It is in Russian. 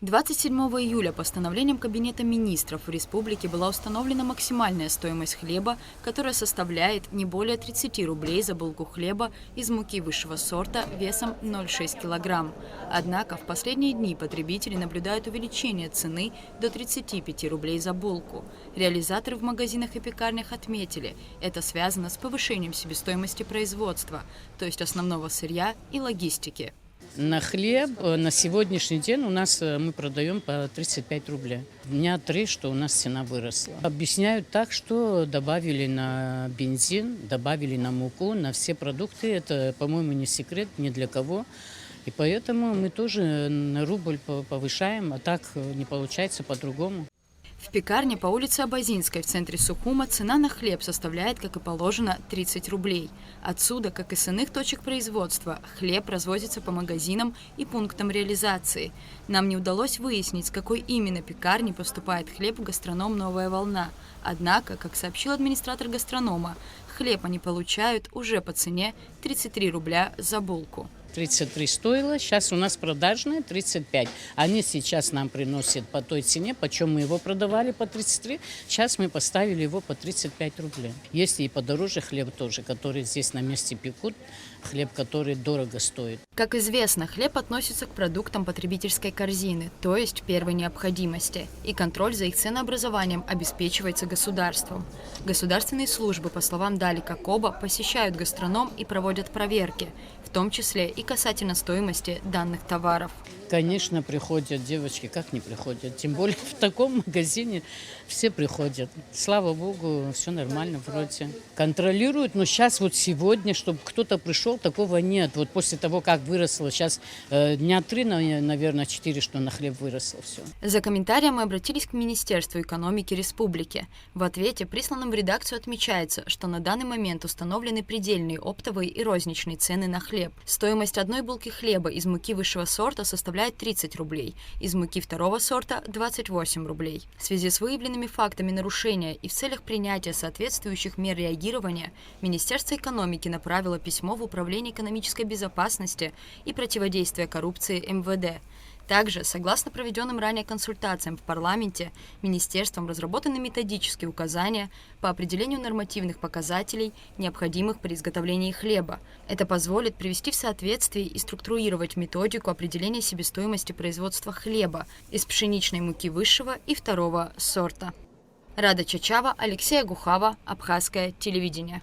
27 июля постановлением Кабинета министров в республике была установлена максимальная стоимость хлеба, которая составляет не более 30 рублей за булку хлеба из муки высшего сорта весом 0,6 кг. Однако в последние дни потребители наблюдают увеличение цены до 35 рублей за булку. Реализаторы в магазинах и пекарнях отметили, это связано с повышением себестоимости производства, то есть основного сырья и логистики. На хлеб на сегодняшний день у нас мы продаем по 35 рублей. Дня 3, что у нас цена выросла. Объясняют так, что добавили на бензин, добавили на муку, на все продукты. Это, по-моему, не секрет ни для кого. И поэтому мы тоже на рубль повышаем, а так не получается по-другому. В пекарне по улице Абазинской в центре Сухума цена на хлеб составляет, как и положено, 30 рублей. Отсюда, как и с иных точек производства, хлеб развозится по магазинам и пунктам реализации. Нам не удалось выяснить, с какой именно пекарни поступает хлеб в гастроном «Новая волна». Однако, как сообщил администратор гастронома, хлеб они получают уже по цене 33 рубля за булку. 33 стоило, сейчас у нас продажная 35. Они сейчас нам приносят по той цене, почем мы его продавали по 33, сейчас мы поставили его по 35 рублей. Есть и подороже хлеб тоже, который здесь на месте пекут, хлеб, который дорого стоит. Как известно, хлеб относится к продуктам потребительской корзины, то есть первой необходимости, и контроль за их ценообразованием обеспечивается государством. Государственные службы, по словам Далика Коба, посещают гастроном и проводят проверки, в том числе и касательно стоимости данных товаров. Конечно, приходят девочки, как не приходят, тем более в таком магазине все приходят. Слава богу, все нормально вроде. Контролируют, но сейчас вот сегодня, чтобы кто-то пришел, такого нет. Вот после того, как выросло, сейчас дня 3, наверное, 4, что на хлеб выросло все. За комментарием мы обратились к Министерству экономики республики. В ответе, присланном в редакцию, отмечается, что на данный момент установлены предельные оптовые и розничные цены на хлеб. Стоимость одной булки хлеба из муки высшего сорта составляет 30 рублей, из муки второго сорта – 28 рублей. В связи с выявленными фактами нарушения и в целях принятия соответствующих мер реагирования Министерство экономики направило письмо в Управление экономической безопасности и противодействия коррупции МВД. Также, согласно проведенным ранее консультациям в парламенте, министерством разработаны методические указания по определению нормативных показателей, необходимых при изготовлении хлеба. Это позволит привести в соответствие и структурировать методику определения себестоимости производства хлеба из пшеничной муки высшего и второго сорта. Рада Чачава, Алексей Агухава, Абхазское телевидение.